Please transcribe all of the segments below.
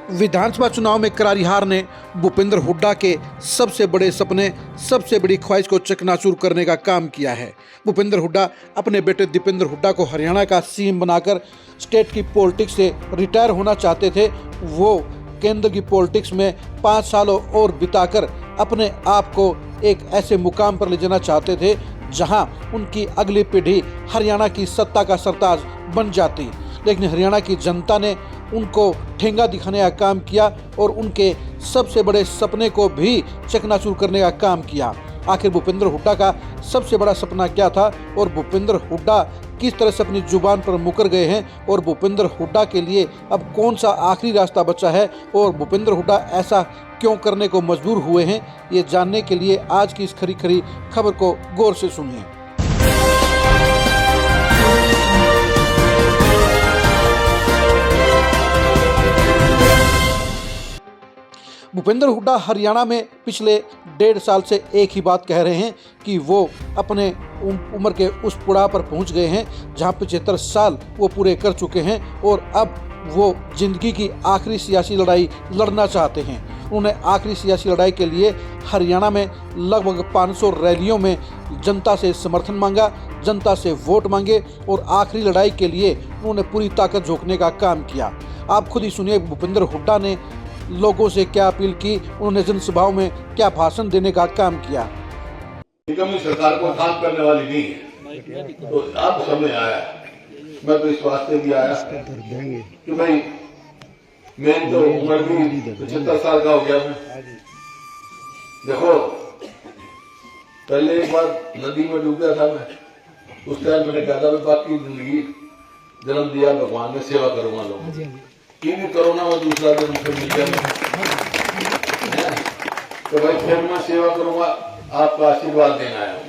विधानसभा चुनाव में करारी हार ने भूपेंद्र हुड्डा के सबसे बड़े सपने, सबसे बड़ी ख्वाहिश को चकनाचूर करने का काम किया है। भूपेंद्र हुड्डा अपने बेटे दीपेंद्र हुड्डा को हरियाणा का सीएम बनाकर स्टेट की पॉलिटिक्स से रिटायर होना चाहते थे। वो केंद्र की पॉलिटिक्स में 5 साल और बिताकर अपने आप को एक ऐसे मुकाम पर ले जाना चाहते थे जहां उनकी अगली पीढ़ी हरियाणा की सत्ता का सरताज बन जाती। लेकिन हरियाणा की जनता ने उनको ठेंगा दिखाने का काम किया और उनके सबसे बड़े सपने को भी चकनाचूर करने का काम किया। आखिर भूपेंद्र हुड्डा का सबसे बड़ा सपना क्या था और भूपेंद्र हुड्डा किस तरह से अपनी जुबान पर मुकर गए हैं और भूपेंद्र हुड्डा के लिए अब कौन सा आखिरी रास्ता बचा है और भूपेंद्र हुड्डा ऐसा क्यों करने को मजबूर हुए हैं, ये जानने के लिए आज की इस खरी खरी खबर को गौर से सुनिए। भूपेंद्र हुड्डा हरियाणा में पिछले 1.5 साल से एक ही बात कह रहे हैं कि वो अपने उम्र के उस पड़ाव पर पहुंच गए हैं जहां 75 साल वो पूरे कर चुके हैं और अब वो जिंदगी की आखिरी सियासी लड़ाई लड़ना चाहते हैं। उन्होंने आखिरी सियासी लड़ाई के लिए हरियाणा में लगभग 500 रैलियों में जनता से समर्थन मांगा, जनता से वोट मांगे और आखिरी लड़ाई के लिए उन्होंने पूरी ताकत झोंकने का काम किया। आप खुद ही सुनिए भूपेंद्र हुड्डा ने लोगों से क्या अपील की, उन्होंने जनसभाओं में क्या भाषण देने का काम किया। निगम सरकार को काम करने वाली नहीं है, तो अब समय आया, मैं तो इस वास्ते भी आया कि भाई मेरी तो उम्र भी 75 साल का हो गया। मैं देखो पहले एक बार नदी में डूब गया था मैं, उस टाइम मैंने कहा था बाकी जिंदगी जन्म दिया भगवान में सेवा करूंगा लोगों की भी कोरोना में दूसरा दिन फिर मिल गया तो भाई फिर मैं सेवा करूंगा, आपका आशीर्वाद देना आया हूँ।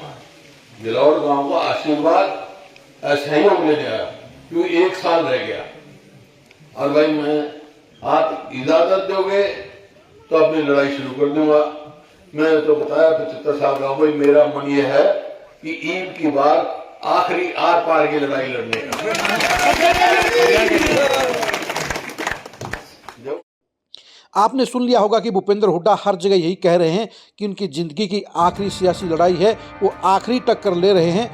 गिलौड़ गांव का आशीर्वाद ऐसा ही हम लेने आया क्योंकि 1 साल रह गया और भाई मैं आप इजाजत दोगे तो अपनी लड़ाई शुरू कर दूंगा। मैं तो बताया 75 साल का भाई, मेरा मन ये है कि ईद की बार आखिरी आर पार की लड़ाई लड़ने का। आपने सुन लिया होगा कि भूपेंद्र हुड्डा हर जगह यही कह रहे हैं कि उनकी जिंदगी की आखिरी सियासी लड़ाई है, वो आखिरी टक्कर ले रहे हैं।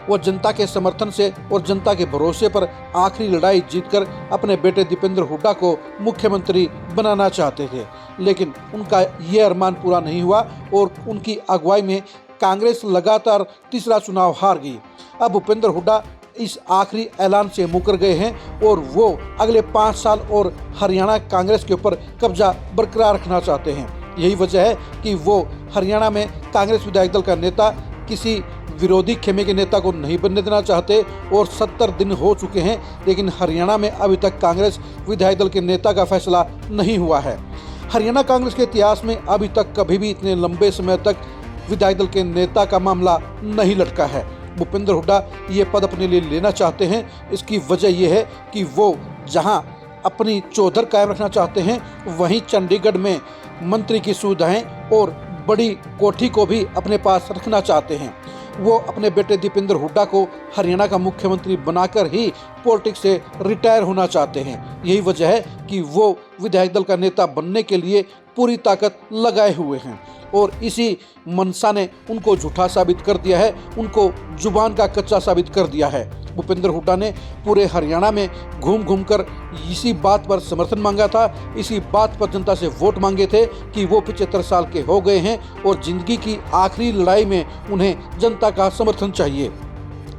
वो जनता के समर्थन से और जनता के भरोसे पर आखिरी लड़ाई जीतकर अपने बेटे दीपेंद्र हुड्डा को मुख्यमंत्री बनाना चाहते थे, लेकिन उनका ये अरमान पूरा नहीं हुआ और उनकी अगुवाई में कांग्रेस लगातार तीसरा चुनाव हार गई। अब भूपेंद्र हुड्डा इस आखिरी ऐलान से मुकर गए हैं और वो अगले 5 साल और हरियाणा कांग्रेस के ऊपर कब्जा बरकरार रखना चाहते हैं। यही वजह है कि वो हरियाणा में कांग्रेस विधायक दल का नेता किसी विरोधी खेमे के नेता को नहीं बनने देना चाहते और 70 दिन हो चुके हैं, लेकिन हरियाणा में अभी तक कांग्रेस विधायक दल के नेता का फैसला नहीं हुआ है। हरियाणा कांग्रेस के इतिहास में अभी तक कभी भी इतने लंबे समय तक विधायक दल के नेता का मामला नहीं लटका है। भूपेंद्र हुड्डा ये पद अपने लिए लेना चाहते हैं। इसकी वजह यह है कि वो जहां अपनी चौधर कायम रखना चाहते हैं, वहीं चंडीगढ़ में मंत्री की सुविधाएं और बड़ी कोठी को भी अपने पास रखना चाहते हैं। वो अपने बेटे दीपेंद्र हुड्डा को हरियाणा का मुख्यमंत्री बनाकर ही पॉलिटिक्स से रिटायर होना चाहते हैं। यही वजह है कि वो विधायक दल का नेता बनने के लिए पूरी ताकत लगाए हुए हैं और इसी मनसा ने उनको झूठा साबित कर दिया है, उनको जुबान का कच्चा साबित कर दिया है। भूपेंद्र हुड्डा ने पूरे हरियाणा में घूम घूम कर इसी बात पर समर्थन मांगा था, इसी बात पर जनता से वोट मांगे थे कि वो 75 साल के हो गए हैं और जिंदगी की आखिरी लड़ाई में उन्हें जनता का समर्थन चाहिए।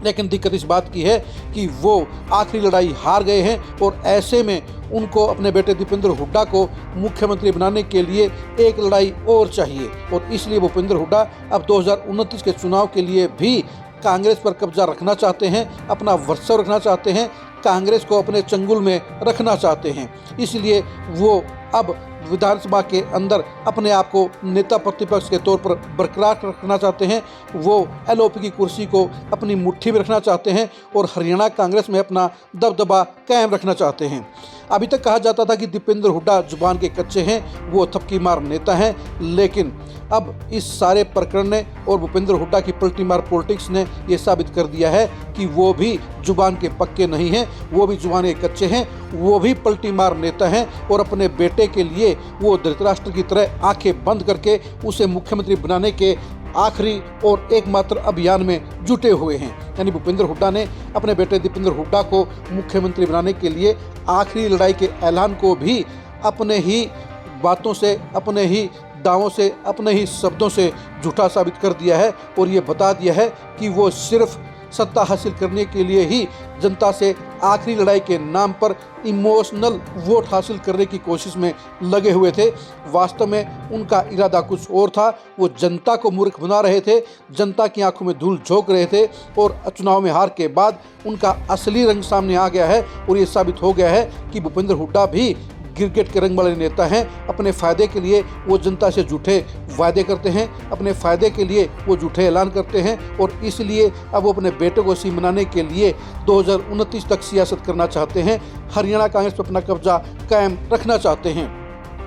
लेकिन दिक्कत इस बात की है कि वो आखिरी लड़ाई हार गए हैं और ऐसे में उनको अपने बेटे दीपेंद्र हुड्डा को मुख्यमंत्री बनाने के लिए एक लड़ाई और चाहिए और इसलिए भूपेंद्र हुड्डा अब 2029 के चुनाव के लिए भी कांग्रेस पर कब्जा रखना चाहते हैं, अपना वर्चस्व रखना चाहते हैं, कांग्रेस को अपने चंगुल में रखना चाहते हैं। इसलिए वो अब विधानसभा के अंदर अपने आप को नेता प्रतिपक्ष के तौर पर बरकरार रखना चाहते हैं। वो एलओपी की कुर्सी को अपनी मुट्ठी में रखना चाहते हैं और हरियाणा कांग्रेस में अपना दबदबा कायम रखना चाहते हैं। अभी तक कहा जाता था कि दीपेंद्र हुड्डा जुबान के कच्चे हैं, वो थपकी मार नेता हैं, लेकिन अब इस सारे प्रकरण ने और भूपेंद्र हुड्डा की पलटी मार पॉलिटिक्स ने ये साबित कर दिया है कि वो भी जुबान के पक्के नहीं हैं, वो भी जुबान के कच्चे हैं, वो भी पलटी मार नेता हैं और अपने बेटे घंटे के लिए वो धृतराष्ट्र की तरह आंखें बंद करके उसे मुख्यमंत्री बनाने के आखिरी और एकमात्र अभियान में जुटे हुए हैं। यानी भूपेंद्र हुड्डा ने अपने बेटे दीपेंद्र हुड्डा को मुख्यमंत्री बनाने के लिए आखिरी लड़ाई के ऐलान को भी अपने ही बातों से, अपने ही दावों से, अपने ही शब्दों से झूठा साबित कर दिया है और ये बता दिया है कि वो सिर्फ सत्ता हासिल करने के लिए ही जनता से आखिरी लड़ाई के नाम पर इमोशनल वोट हासिल करने की कोशिश में लगे हुए थे। वास्तव में उनका इरादा कुछ और था। वो जनता को मूर्ख बना रहे थे, जनता की आंखों में धूल झोंक रहे थे और चुनाव में हार के बाद उनका असली रंग सामने आ गया है और ये साबित हो गया है कि भूपेंद्र हुड्डा भी क्रिकेट के रंग वाले नेता हैं। अपने फ़ायदे के लिए वो जनता से झूठे वायदे करते हैं, अपने फ़ायदे के लिए वो झूठे ऐलान करते हैं और इसलिए अब वो अपने बेटे को सीएम बनाने के लिए 2029 तक सियासत करना चाहते हैं, हरियाणा कांग्रेस पर अपना कब्जा कायम रखना चाहते हैं।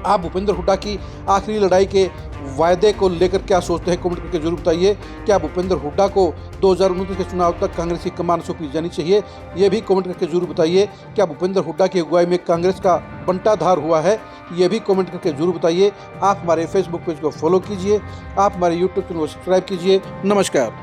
आप भूपेंद्र हुड्डा की आखिरी लड़ाई के वायदे को लेकर क्या सोचते हैं, कमेंट करके जरूर बताइए। क्या भूपेंद्र हुड्डा को 2029 के चुनाव तक कांग्रेस की कमान सौंपी जानी चाहिए, ये भी कमेंट करके जरूर बताइए। क्या भूपेंद्र हुड्डा की अगुवाई में कांग्रेस का बंटाधार हुआ है, ये भी कमेंट करके जरूर बताइए। आप हमारे फेसबुक पेज को फॉलो कीजिए, आप हमारे यूट्यूब चैनल को सब्सक्राइब कीजिए। नमस्कार।